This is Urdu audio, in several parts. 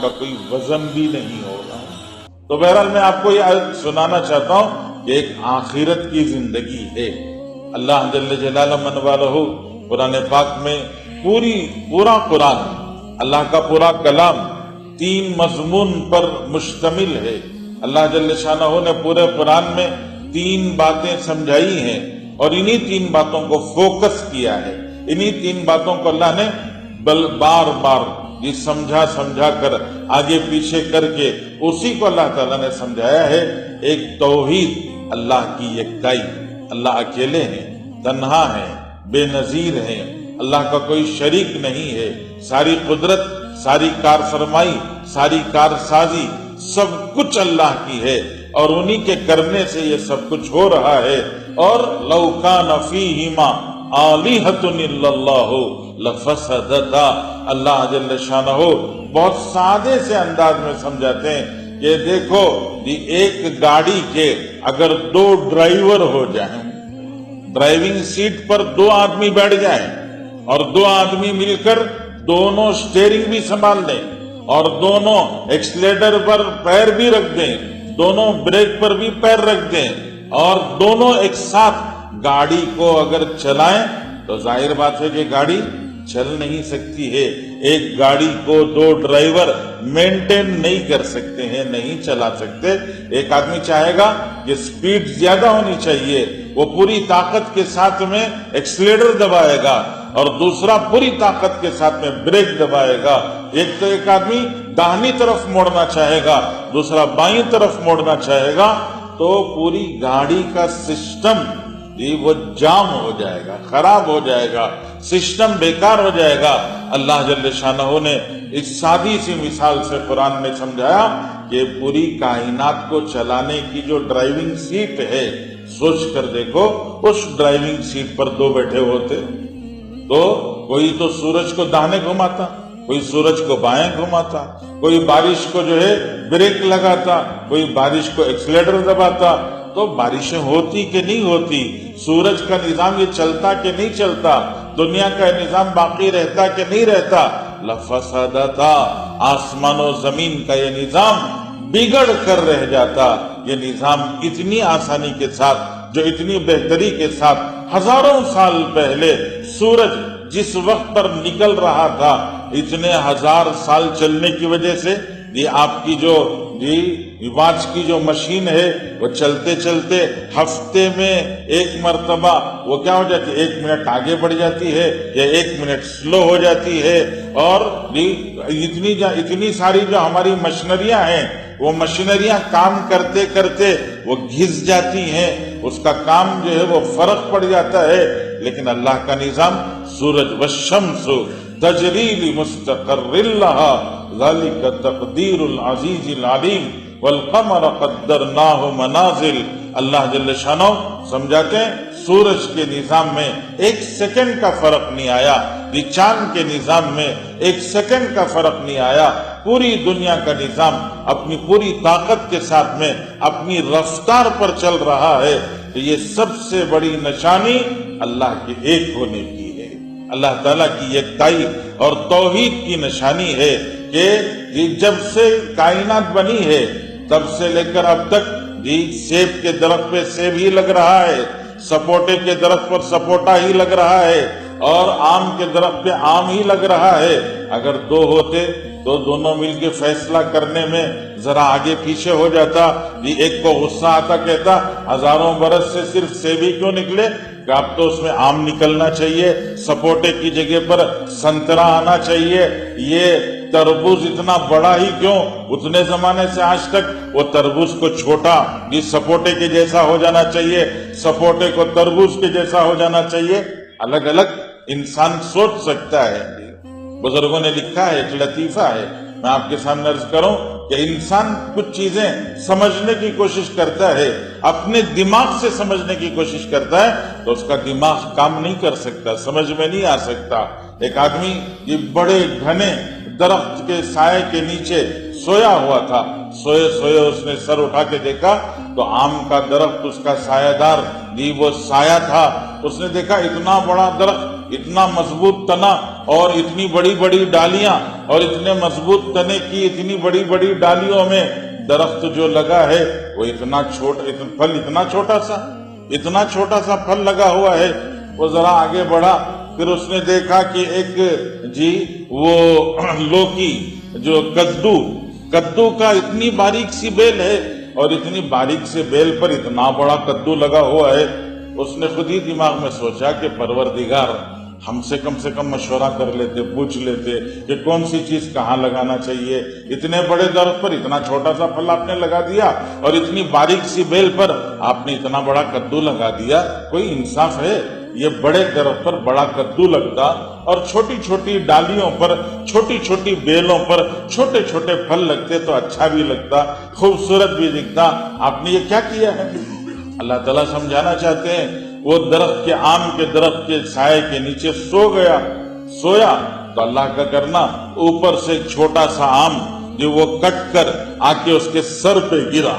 کا کوئی وزن بھی نہیں ہوگا۔ تو بہرحال میں آپ کو یہ آیت سنانا چاہتا ہوں کہ ایک آخرت کی زندگی ہے۔ اللہ جل جلالہ من والہ قرآن پاک میں پورا قرآن، اللہ کا پورا کلام 3 مضمون پر مشتمل ہے۔ اللہ جل شانہ نے پورے قرآن میں 3 باتیں سمجھائی ہیں اور انہی 3 باتوں کو فوکس کیا ہے۔ انہی 3 باتوں کو اللہ نے بار بار یہ سمجھا کر آگے پیچھے کر کے اسی کو اللہ تعالیٰ نے سمجھایا ہے۔ ایک توحید، اللہ کی یکتائی، اللہ اکیلے ہیں، تنہا ہیں، بے نظیر ہیں، اللہ کا کوئی شریک نہیں ہے۔ ساری قدرت، ساری کار فرمائی، ساری کار سازی سب کچھ اللہ کی ہے اور انہی کے کرنے سے یہ سب کچھ ہو رہا ہے۔ اور لو کان فیہما آلہۃ الا اللہ لفسدتا، اللہ جل شانہ بہت سادے سے انداز میں سمجھاتے ہیں کہ دیکھو ایک گاڑی کے اگر 2 ڈرائیور ہو جائیں، ڈرائیونگ سیٹ پر 2 آدمی بیٹھ جائیں اور 2 آدمی مل کر دونوں سٹیئرنگ بھی سنبھال لیں اور دونوں ایکسیلیٹر پر پیر بھی رکھ دیں، دونوں بریک پر بھی پیر رکھ دیں اور دونوں ایک ساتھ گاڑی کو اگر چلائیں تو ظاہر بات ہے کہ گاڑی چل نہیں سکتی ہے۔ ایک گاڑی کو 2 ڈرائیور مینٹین نہیں کر سکتے ہیں، نہیں چلا سکتے۔ ایک آدمی چاہے گا کہ سپیڈ زیادہ ہونی چاہیے، وہ پوری طاقت کے ساتھ میں ایکسیلیٹر دبائے گا اور دوسرا پوری طاقت کے ساتھ میں بریک دبائے گا۔ ایک آدمی داہنی طرف موڑنا چاہے گا، دوسرا بائیں طرف موڑنا چاہے گا، تو پوری گاڑی کا سسٹم وہ جام ہو جائے گا، خراب ہو جائے گا، سسٹم بیکار ہو جائے گا۔ اللہ جل شانہ نے اس سادی سی مثال سے قرآن میں سمجھایا کہ پوری کائنات کو چلانے کی جو ڈرائیونگ سیٹ ہے، سوچ کر دیکھو اس ڈرائیونگ سیٹ پر 2 بیٹھے ہوتے تو کوئی تو سورج کو داہنے گھماتا، کوئی سورج کو بائیں گھماتا، کوئی بارش کو جو ہے بریک لگاتا، کوئی بارش کو ایکسیلیٹر دباتا، تو بارشیں ہوتی کہ نہیں ہوتی، سورج کا نظام یہ چلتا کہ نہیں چلتا، دنیا کا نظام باقی رہتا کہ نہیں رہتا۔ لفسدتا، آسمان و زمین کا یہ نظام بگڑ کر رہ جاتا۔ یہ نظام اتنی آسانی کے ساتھ، جو اتنی بہتری کے ساتھ ہزاروں سال پہلے سورج جس وقت پر نکل رہا تھا، اتنے 1000 سال چلنے کی وجہ سے یہ آپ کی جو واچ کی جو مشین ہے وہ چلتے چلتے ہفتے میں 1 مرتبہ وہ کیا ہو جاتی ہے، 1 منٹ آگے بڑھ جاتی ہے یا 1 منٹ سلو ہو جاتی ہے۔ اور اتنی ساری جو ہماری مشینریاں ہیں، وہ مشینریاں کام کرتے کرتے وہ گھس جاتی ہیں، اس کا کام جو ہے وہ فرق پڑ جاتا ہے۔ لیکن اللہ کا نظام، سورج والشمس تجری لمستقر لها ذلك تقدیر العزیز العلیم والقمر قدرناہ منازل۔ اللہ جل شانہ سمجھاتے ہیں سورج کے نظام میں 1 سیکنڈ کا فرق نہیں آیا، چاند کے نظام میں 1 سیکنڈ کا فرق نہیں آیا۔ پوری دنیا کا نظام اپنی پوری طاقت کے ساتھ میں اپنی رفتار پر چل رہا ہے۔ تو یہ سب سے بڑی نشانی اللہ کے ایک ہونے کی ہے، اللہ تعالیٰ کی یکتائی اور توحید کی نشانی ہے کہ جب سے کائنات بنی ہے تب سے لے کر اب تک سیب کے درخت پہ سیب ہی لگ رہا ہے، سپوٹے کے درخت پر سپوٹا ہی لگ رہا ہے اور آم کے درخت پہ آم ہی لگ رہا ہے۔ اگر 2 ہوتے تو دونوں مل کے فیصلہ کرنے میں ذرا آگے پیچھے ہو جاتا۔ ایک کو غصہ آتا، کہتا 1000 برس سے صرف سیب ہی کیوں نکلے، کہ اب تو اس میں آم نکلنا چاہیے، سپوٹے کی جگہ پر سنترا آنا چاہیے، یہ تربوز اتنا بڑا ہی کیوں، اتنے زمانے سے آج تک وہ تربوز کو چھوٹا سپوٹے کے جیسا ہو جانا چاہیے، سپوٹے کو تربوز کے جیسا ہو جانا چاہیے۔ الگ الگ انسان سوچ سکتا ہے۔ بزرگوں نے لکھا ہے، ایک لطیفہ ہے، میں آپ کے سامنے عرض کروں کہ انسان کچھ چیزیں سمجھنے کی کوشش کرتا ہے، اپنے دماغ سے سمجھنے کی کوشش کرتا ہے تو اس کا دماغ کام نہیں کر سکتا، سمجھ میں نہیں آ سکتا۔ ایک آدمی یہ بڑے گھنے درخت کے سائے کے نیچے سویا ہوا تھا، سوئے سوئے اس نے سر اٹھا کے دیکھا تو آم کا درخت اس کا سایہ دار وہ سایہ تھا۔ اس نے دیکھا اتنا بڑا درخت، اتنا مضبوط تنا اور اتنی بڑی بڑی ڈالیاں، اور اتنے مضبوط تنے کی اتنی بڑی بڑی ڈالیوں میں درخت جو لگا ہے وہ پھل اتنا چھوٹا سا پھل لگا ہوا ہے۔ وہ ذرا آگے بڑھا، پھر اس نے دیکھا کہ ایک وہ لوکی جو کدو کا اتنی باریک سی بیل ہے، اور اتنی باریک سے بیل پر اتنا بڑا کدو لگا ہوا ہے۔ اس نے خود ہی دماغ میں سوچا کہ پروردگار ہم سے کم مشورہ کر لیتے، پوچھ لیتے کہ کون سی چیز کہاں لگانا چاہیے۔ اتنے بڑے درخت پر اتنا چھوٹا سا پھل آپ نے لگا دیا، اور اتنی باریک سی بیل پر آپ نے اتنا بڑا کدو لگا دیا، کوئی انصاف ہے؟ یہ بڑے درخت پر بڑا کدو لگتا اور چھوٹی چھوٹی ڈالیوں پر چھوٹی چھوٹی بیلوں پر چھوٹے چھوٹے پھل لگتے تو اچھا بھی لگتا، خوبصورت بھی دکھتا۔ آپ نے یہ کیا کیا ہے؟ اللہ تعالیٰ سمجھانا چاہتے ہیں وہ درخت کے آم کے درخت کے سائے کے نیچے سویا تو اللہ کا کرنا اوپر سے ایک چھوٹا سا آم جو وہ کٹ کر آ کے اس کے سر پہ گرا۔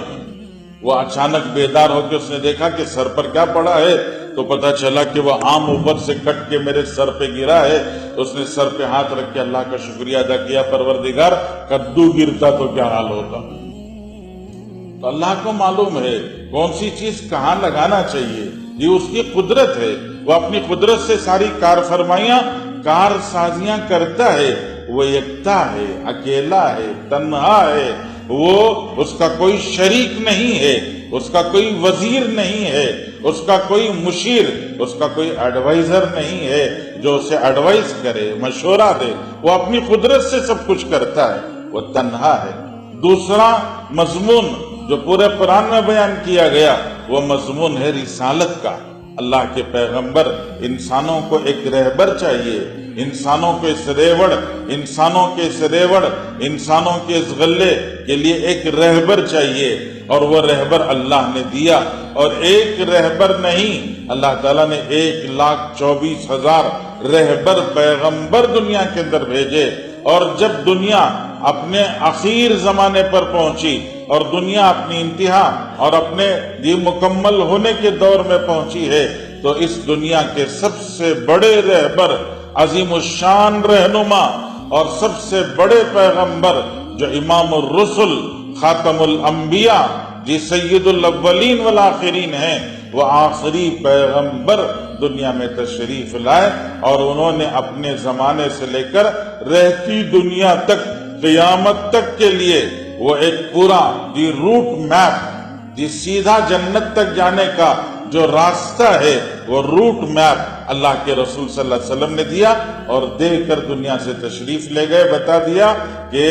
وہ اچانک بیدار ہو کے اس نے دیکھا کہ سر پر کیا پڑا ہے، تو پتا چلا کہ وہ آم اوپر سے کٹ کے میرے سر پہ گرا ہے۔ اس نے سر پہ ہاتھ رکھ کے اللہ کا شکریہ ادا کیا، پروردگار کدو گرتا تو کیا حال ہوتا۔ تو اللہ کو معلوم ہے کون سی چیز کہاں لگانا چاہیے، یہ اس کی قدرت ہے۔ وہ اپنی قدرت سے ساری کار سازیاں کرتا ہے۔ وہ یکتا ہے، اکیلا ہے، تنہا ہے، وہ اس کا کوئی شریک نہیں ہے، اس کا کوئی وزیر نہیں ہے، اس کا کوئی مشیر، اس کا کوئی ایڈوائزر نہیں ہے جو اسے ایڈوائز کرے، مشورہ دے۔ وہ اپنی قدرت سے سب کچھ کرتا ہے، وہ تنہا ہے۔ دوسرا مضمون جو پورے قرآن میں بیان کیا گیا وہ مضمون ہے رسالت کا۔ اللہ کے پیغمبر، انسانوں کو ایک رہبر چاہیے، انسانوں کے اس غلے کے لیے ایک رہبر چاہیے، اور وہ رہبر اللہ نے دیا۔ اور ایک رہبر نہیں، اللہ تعالیٰ نے 1,24,000 رہبر پیغمبر دنیا کے اندر بھیجے۔ اور جب دنیا اپنے اخیر زمانے پر پہنچی اور دنیا اپنی انتہا اور اپنے مکمل ہونے کے دور میں پہنچی ہے، تو اس دنیا کے سب سے بڑے رہبر، عظیم الشان رہنما اور سب سے بڑے پیغمبر جو امام الرسل، خاتم الانبیاء، سید الاولین والآخرین ہیں، وہ آخری پیغمبر دنیا میں تشریف لائے، اور انہوں نے اپنے زمانے سے لے کر رہتی دنیا تک، قیامت تک کے لیے وہ ایک پورا روٹ میپ، سیدھا جنت تک جانے کا جو راستہ ہے، وہ روٹ میپ اللہ کے رسول صلی اللہ علیہ وسلم نے دیا، اور دے کر دنیا سے تشریف لے گئے، بتا دیا کہ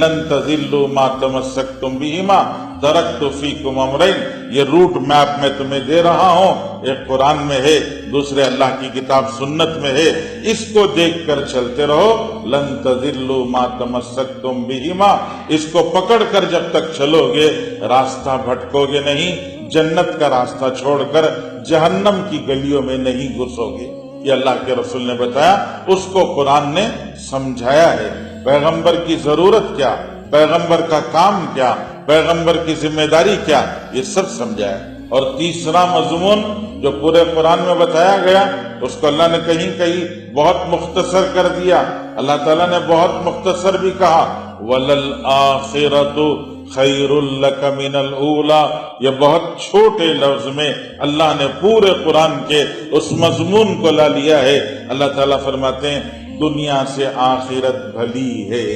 لن تضلوا ما تمسکتم بہما ترکت فیکم امرین۔ یہ روٹ میپ میں تمہیں دے رہا ہوں، ایک قرآن میں ہے، دوسرے اللہ کی کتاب سنت میں ہے، اس کو دیکھ کر چلتے رہو۔ لن تضلوا ما تمسکتم بہما، اس کو پکڑ کر جب تک چلو گے راستہ بھٹکو گے نہیں، جنت کا راستہ چھوڑ کر جہنم کی گلیوں میں نہیں گھسو گے۔ یہ اللہ کے رسول نے بتایا، اس کو قرآن نے سمجھایا ہے۔ پیغمبر کی ضرورت کیا، پیغمبر کا کام کیا، پیغمبر کی ذمہ داری کیا، یہ سب سمجھایا۔ اور تیسرا مضمون جو پورے قرآن میں بتایا گیا، اس کو اللہ نے کہیں بہت مختصر کر دیا۔ اللہ تعالیٰ نے بہت مختصر بھی کہا، وَلَلْآخِرَةُ خَيْرٌ لَكَ مِنَ الْأُولَى۔ یہ بہت چھوٹے لفظ میں اللہ نے پورے قرآن کے اس مضمون کو لا لیا ہے۔ اللہ تعالیٰ فرماتے ہیں دنیا سے آخرت بھلی ہے،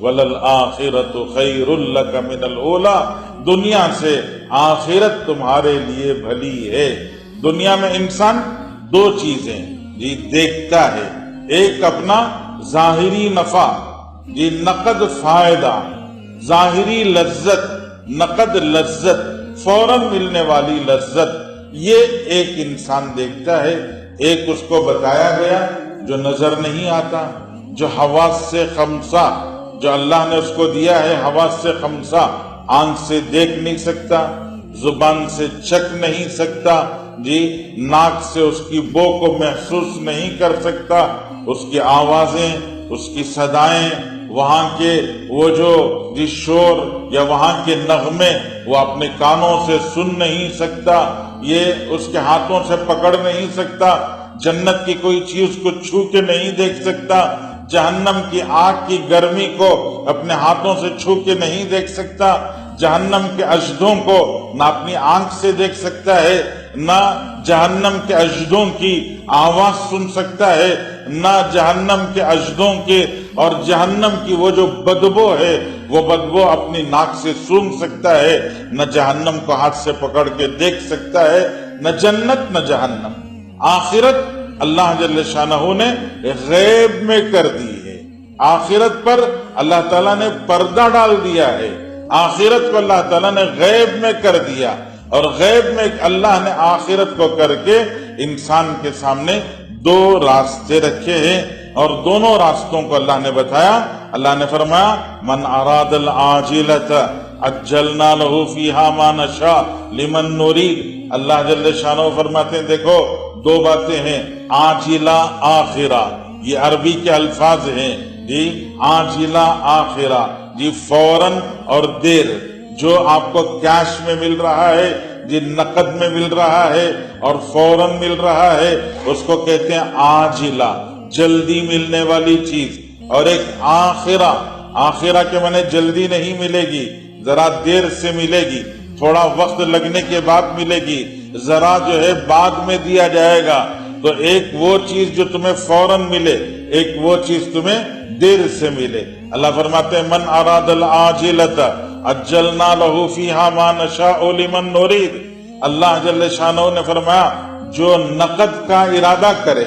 وَلَلْآخِرَةُ خَيْرٌ لَكَ مِنَ الْأُولَى، دنیا سے آخرت تمہارے لیے بھلی ہے۔ دنیا میں انسان دو چیزیں دیکھتا ہے، ایک اپنا ظاہری نفع، نقد فائدہ، ظاہری لذت، نقد لذت، فوراً ملنے والی لذت، یہ ایک انسان دیکھتا ہے۔ ایک اس کو بتایا گیا جو نظر نہیں آتا، جو حواس سے خمسہ، جو اللہ نے اس کو دیا ہے حواس سے خمسہ، آنکھ سے دیکھ نہیں سکتا، زبان سے چکھ نہیں سکتا، ناک سے اس کی بو کو محسوس نہیں کر سکتا، اس کی آوازیں، اس کی صدائیں، وہاں کے وہ جو شور یا وہاں کے نغمے وہ اپنے کانوں سے سن نہیں سکتا، یہ اس کے ہاتھوں سے پکڑ نہیں سکتا، جنت کی کوئی چیز کو چھو کے نہیں دیکھ سکتا، جہنم کی آگ کی گرمی کو اپنے ہاتھوں سے چھو کے نہیں دیکھ سکتا، جہنم کے اژدوں کو نہ اپنی آنکھ سے دیکھ سکتا ہے، نہ جہنم کے اژدوں کی آواز سن سکتا ہے، نہ جہنم کے اژدوں کے اور جہنم کی وہ جو بدبو ہے وہ بدبو اپنی ناک سے سونگھ سکتا ہے، نہ جہنم کو ہاتھ سے پکڑ کے دیکھ سکتا ہے، نہ جنت نہ جہنم۔ آخرت اللہ جل شانہ نے غیب میں کر دی ہے، آخرت پر اللہ تعالیٰ نے پردہ ڈال دیا ہے، آخرت کو اللہ تعالیٰ نے غیب میں کر دیا، اور غیب میں اللہ نے آخرت کو کر کے انسان کے سامنے دو راستے رکھے ہیں، اور دونوں راستوں کو اللہ نے بتایا۔ اللہ نے فرمایا من اراد العاجلۃ عجلنا له فیہا ما نشاء لمن نرید۔ اللہ جل شانہ فرماتے ہیں دیکھو دو باتیں ہیں، عاجلہ آخرہ، یہ عربی کے الفاظ ہیں جی، عاجلہ آخرہ جی، فوراً اور دیر، جو آپ کو کیش میں مل رہا ہے جی، نقد میں مل رہا ہے اور فوراً مل رہا ہے، اس کو کہتے ہیں عاجلہ، جلدی ملنے والی چیز، اور ایک آخرہ، آخرہ کے معنی جلدی نہیں ملے گی، ذرا دیر سے ملے گی، تھوڑا وقت لگنے کے بعد ملے گی، ذرا جو ہے بعد میں دیا جائے گا۔ تو ایک وہ چیز جو تمہیں فوراً ملے، ایک وہ چیز تمہیں دیر سے ملے۔ اللہ فرماتے ہیں من اراد العاجلۃ عجلنا له فیہا ما نشاء لمن نرید۔ اللہ جل شانہ نے فرمایا جو نقد کا ارادہ کرے،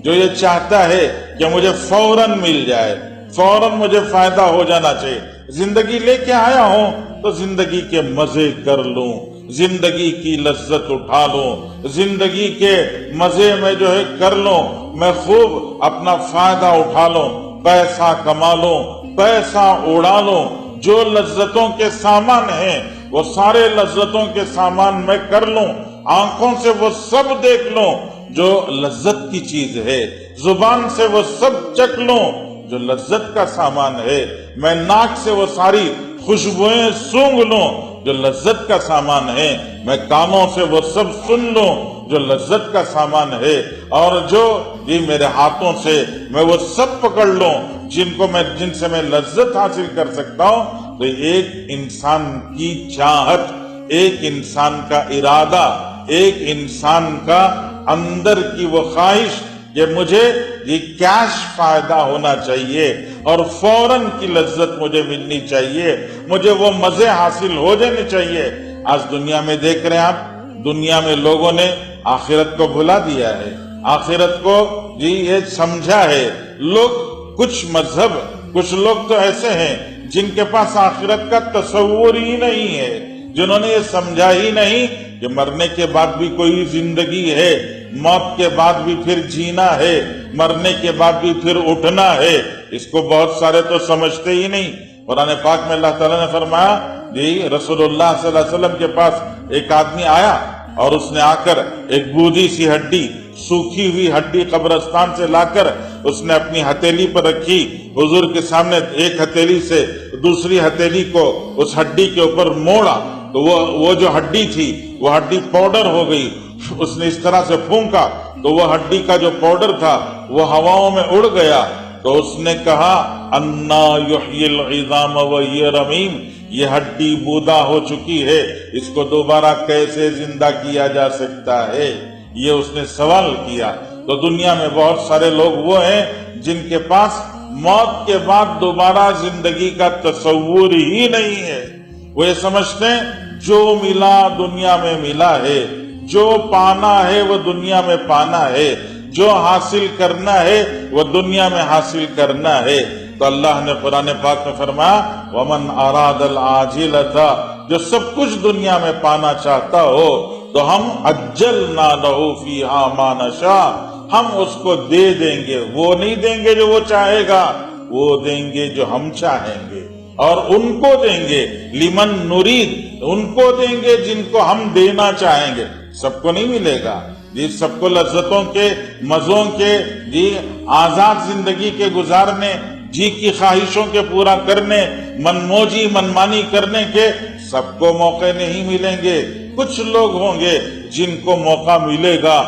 جو یہ چاہتا ہے کہ مجھے فوراً مل جائے، فوراً مجھے فائدہ ہو جانا چاہیے، زندگی لے کے آیا ہوں تو زندگی کے مزے کر لوں، زندگی کی لذت اٹھا لوں، زندگی کے مزے میں جو ہے کر لوں، میں خوب اپنا فائدہ اٹھا لوں، پیسہ کما لوں، پیسہ اڑا لوں، جو لذتوں کے سامان ہیں وہ سارے لذتوں کے سامان میں کر لوں، آنکھوں سے وہ سب دیکھ لوں جو لذت کی چیز ہے، زبان سے وہ سب چکھ لوں جو لذت کا سامان ہے، میں ناک سے وہ ساری خوشبوئیں سونگھ لوں جو لذت کا سامان ہے، میں کانوں سے وہ سب سن لوں جو لذت کا سامان ہے، اور جو یہ میرے ہاتھوں سے میں وہ سب پکڑ لوں جن سے میں لذت حاصل کر سکتا ہوں۔ تو ایک انسان کی چاہت، ایک انسان کا ارادہ، ایک انسان کا اندر کی وہ خواہش کہ مجھے یہ کیش فائدہ ہونا چاہیے اور فوراً کی لذت مجھے ملنی چاہیے، مجھے وہ مزے حاصل ہو جانے چاہیے۔ آج دنیا میں دیکھ رہے ہیں آپ، دنیا میں لوگوں نے آخرت کو بھلا دیا ہے، آخرت کو جی یہ سمجھا ہے۔ لوگ کچھ مذہب، کچھ لوگ تو ایسے ہیں جن کے پاس آخرت کا تصور ہی نہیں ہے، جنہوں نے یہ سمجھا ہی نہیں کہ مرنے کے بعد بھی کوئی زندگی ہے، موت کے بعد بھی پھر جینا ہے، مرنے کے بعد بھی پھر اٹھنا ہے۔ اس کو بہت سارے تو سمجھتے ہی نہیں۔ قرآن پاک میں اللہ تعالیٰ نے فرمایا جی رسول اللہ صلی اللہ علیہ وسلم کے پاس ایک آدمی آیا اور اس نے آ کر ایک بودھی سی ہڈی، سوکھی ہوئی ہڈی قبرستان سے لا کر اس نے اپنی ہتھیلی پر رکھی، حضور کے سامنے ایک ہتھیلی سے دوسری ہتھیلی کو اس ہڈی کے اوپر موڑا تو وہ جو ہڈی تھی وہ ہڈی پاؤڈر ہو گئی۔ اس نے اس طرح سے پھونکا تو وہ ہڈی کا جو پاؤڈر تھا وہ ہواؤں میں اڑ گیا۔ تو اس نے کہا انا یحیی العظام وہی رمیم، یہ ہڈی بودا ہو چکی ہے، اس کو دوبارہ کیسے زندہ کیا جا سکتا ہے، یہ اس نے سوال کیا۔ تو دنیا میں بہت سارے لوگ وہ ہیں جن کے پاس موت کے بعد دوبارہ زندگی کا تصور ہی نہیں ہے۔ وہ یہ سمجھتے ہیں جو ملا دنیا میں ملا ہے، جو پانا ہے وہ دنیا میں پانا ہے، جو حاصل کرنا ہے وہ دنیا میں حاصل کرنا ہے۔ تو اللہ نے قرآن پاک میں فرمایا وَمَنْ أَرَادَ الْعَاجِلَةَ، جو سب کچھ دنیا میں پانا چاہتا ہو تو ہم عجلنا لہ فیہا ما نشاء، ہم اس کو دے دیں گے، وہ نہیں دیں گے جو وہ چاہے گا، وہ دیں گے جو ہم چاہیں گے، اور ان کو دیں گے لمن نرید، ان کو دیں گے جن کو ہم دینا چاہیں گے۔ سب کو نہیں ملے گا جی، سب کو لذتوں کے، مزوں کے، جی آزاد زندگی کے گزارنے، جی کی خواہشوں کے پورا کرنے، من موجی منمانی کرنے کے سب کو موقع نہیں ملیں گے۔ کچھ لوگ ہوں گے جن کو موقع ملے گا،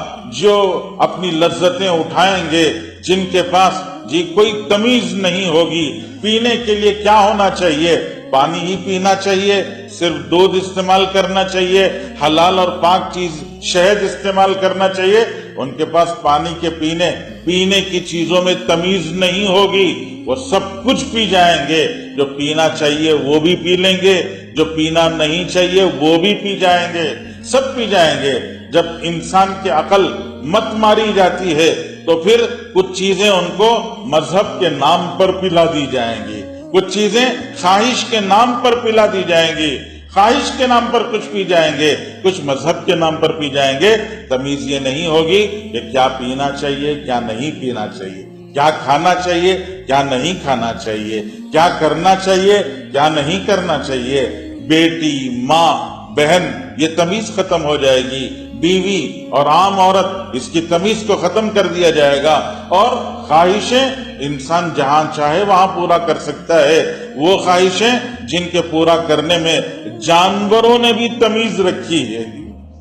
جو اپنی لذتیں اٹھائیں گے، جن کے پاس جی کوئی تمیز نہیں ہوگی۔ پینے کے لیے کیا ہونا چاہیے؟ پانی ہی پینا چاہیے، صرف دودھ استعمال کرنا چاہیے، حلال اور پاک چیز شہد استعمال کرنا چاہیے۔ ان کے پاس پانی کے پینے کی چیزوں میں تمیز نہیں ہوگی، وہ سب کچھ پی جائیں گے۔ جو پینا چاہیے وہ بھی پی لیں گے، جو پینا نہیں چاہیے وہ بھی پی جائیں گے، سب پی جائیں گے۔ جب انسان کی عقل مت ماری جاتی ہے تو پھر کچھ چیزیں ان کو مذہب کے نام پر پلا دی جائیں گی، کچھ چیزیں خواہش کے نام پر پلا دی جائیں گی، خواہش کے نام پر کچھ پی جائیں گے، کچھ مذہب کے نام پر پی جائیں گے۔ تمیز یہ نہیں ہوگی کہ کیا پینا چاہیے کیا نہیں پینا چاہیے، کیا کھانا چاہیے کیا نہیں کھانا چاہیے، کیا کرنا چاہیے کیا نہیں کرنا چاہیے۔ بیٹی، ماں، بہن، یہ تمیز ختم ہو جائے گی۔ بیوی اور عام عورت، اس کی تمیز کو ختم کر دیا جائے گا۔ اور خواہشیں انسان جہاں چاہے وہاں پورا کر سکتا ہے، وہ خواہشیں جن کے پورا کرنے میں جانوروں نے بھی تمیز رکھی ہے۔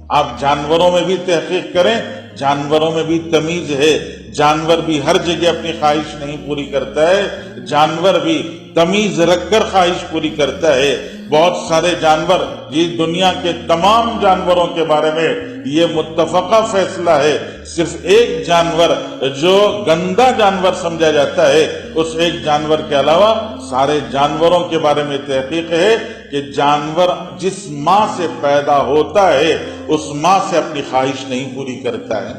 آپ جانوروں میں بھی تحقیق کریں، جانوروں میں بھی تمیز ہے۔ جانور بھی ہر جگہ اپنی خواہش نہیں پوری کرتا ہے، جانور بھی تمیز رکھ کر خواہش پوری کرتا ہے۔ بہت سارے جانور، یہ دنیا کے تمام جانوروں کے بارے میں یہ متفقہ فیصلہ ہے، صرف ایک جانور جو گندا جانور سمجھا جاتا ہے، اس ایک جانور کے علاوہ سارے جانوروں کے بارے میں تحقیق ہے کہ جانور جس ماں سے پیدا ہوتا ہے اس ماں سے اپنی خواہش نہیں پوری کرتا ہے۔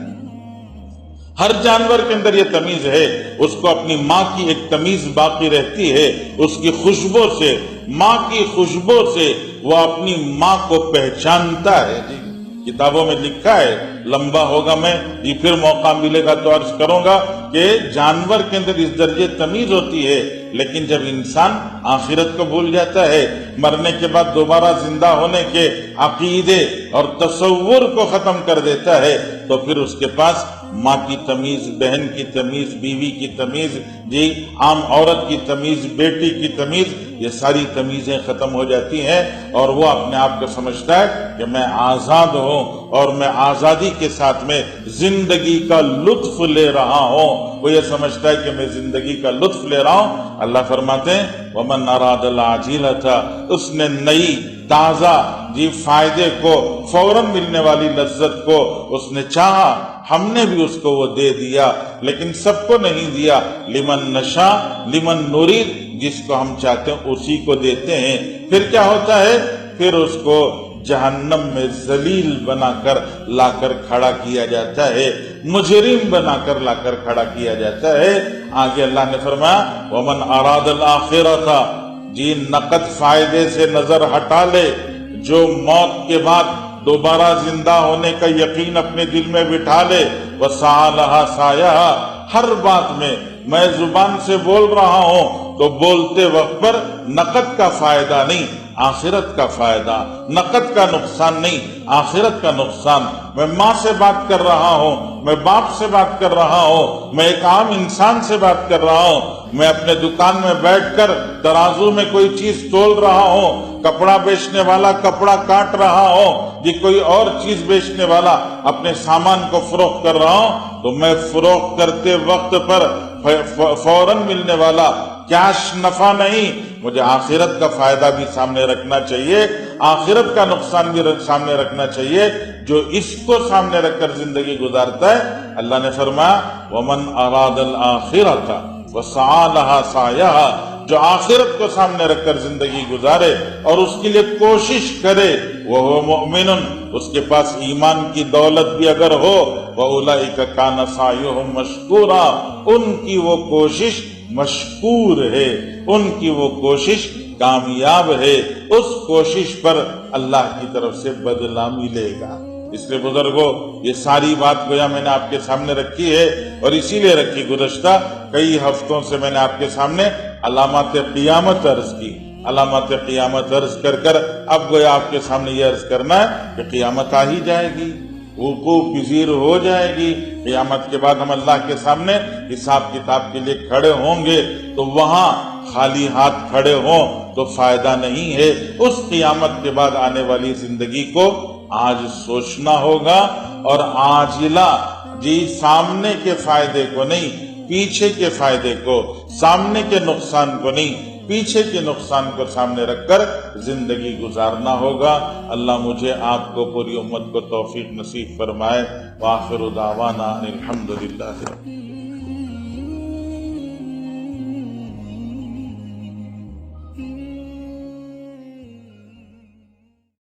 ہر جانور کے اندر یہ تمیز ہے، اس کو اپنی ماں کی ایک تمیز باقی رہتی ہے، اس کی خوشبو سے، ماں کی خوشبو سے وہ اپنی ماں کو پہچانتا ہے۔ جی کتابوں میں لکھا ہے، لمبا ہوگا میں جی پھر موقع ملے گا تو عرض کروں گا کہ جانور کے اندر اس درجے تمیز ہوتی ہے، لیکن جب انسان آخرت کو بھول جاتا ہے، مرنے کے بعد دوبارہ زندہ ہونے کے عقیدے اور تصور کو ختم کر دیتا ہے، تو پھر اس کے پاس ماں کی تمیز، بہن کی تمیز، بیوی کی تمیز، جی عام عورت کی تمیز، بیٹی کی تمیز، یہ ساری تمیزیں ختم ہو جاتی ہیں، اور وہ اپنے آپ کو سمجھتا ہے کہ میں آزاد ہوں اور میں آزادی کے ساتھ میں زندگی کا لطف لے رہا ہوں۔ وہ یہ سمجھتا ہے کہ میں زندگی کا لطف لے رہا ہوں۔ اللہ فرماتے ہیں وَمَنْ أَرَادَ الْعَاجِلَةَ، اس نے نئی تازہ جی فائدے کو، فوراً ملنے والی لذت کو اس نے چاہا، ہم نے بھی اس کو وہ دے دیا، لیکن سب کو نہیں دیا۔ لمن نشاء لمن نرید، جس کو ہم چاہتے ہیں اسی کو دیتے ہیں۔ پھر کیا ہوتا ہے؟ پھر اس کو جہنم میں ذلیل بنا کر لا کر کھڑا کیا جاتا ہے، مجرم بنا کر لا کر کھڑا کیا جاتا ہے۔ آگے اللہ نے فرمایا وَمَنْ أَرَادَ الْآخِرَةَ، جی نقد فائدے سے نظر ہٹا لے، جو موت کے بعد دوبارہ زندہ ہونے کا یقین اپنے دل میں بٹھا لے، وَسَعَى لَهَا سَعْيَهَا، ہر بات میں زبان سے بول رہا ہوں تو بولتے وقت پر نقد کا فائدہ نہیں، آخرت کا فائدہ، نقد کا نقصان نہیں، آخرت کا نقصان۔ میں ماں سے بات کر رہا ہوں، میں باپ سے بات کر رہا ہوں، میں ایک عام انسان سے بات کر رہا ہوں، میں اپنے دکان میں بیٹھ کر ترازو میں کوئی چیز تول رہا ہوں، کپڑا بیچنے والا کپڑا کاٹ رہا ہوں، جی کوئی اور چیز بیچنے والا اپنے سامان کو فروخت کر رہا ہوں، تو میں فروخت کرتے وقت پر فوراً ملنے والا کیش نفع نہیں، مجھے آخرت کا فائدہ بھی سامنے رکھنا چاہیے، آخرت کا نقصان بھی سامنے رکھنا چاہیے۔ جو اس کو سامنے رکھ کر زندگی گزارتا ہے، اللہ نے فرمایا وَمَنْ أَرَادَ الْآخِرَةَ وَسَعَى لَهَا سَعْيَهَا، جو آخرت کو سامنے رکھ کر زندگی گزارے اور اس کے لیے کوشش کرے، وَهُوَ مُؤْمِنٌ، اس کے پاس ایمان کی دولت بھی اگر ہو، وَأُولَئِكَ كَانَ سَعْيُهُمْ مَشْكُورًا، ان کی وہ کوشش مشکور ہے، ان کی وہ کوشش کامیاب ہے، اس کوشش پر اللہ کی طرف سے بدلہ ملے گا۔ اس لیے بزرگوں، یہ ساری بات گویا میں نے آپ کے سامنے رکھی ہے، اور اسی لیے رکھی، گزشتہ کئی ہفتوں سے میں نے آپ کے سامنے علامات قیامت عرض کی، علامات قیامت عرض کر کر اب گویا آپ کے سامنے یہ عرض کرنا ہے کہ قیامت آ ہی جائے گی، وقوع پذیر ہو جائے گی۔ قیامت کے بعد ہم اللہ کے سامنے حساب کتاب کے لیے کھڑے ہوں گے، تو وہاں خالی ہاتھ کھڑے ہوں تو فائدہ نہیں ہے۔ اس قیامت کے بعد آنے والی زندگی کو آج سوچنا ہوگا، اور عاجلہ جی سامنے کے فائدے کو نہیں، پیچھے کے فائدے کو، سامنے کے نقصان کو نہیں، پیچھے کے نقصان کو سامنے رکھ کر زندگی گزارنا ہوگا۔ اللہ مجھے آپ کو پوری امت کو توفیق نصیب فرمائے۔ وآخر دعوانا الحمدللہ۔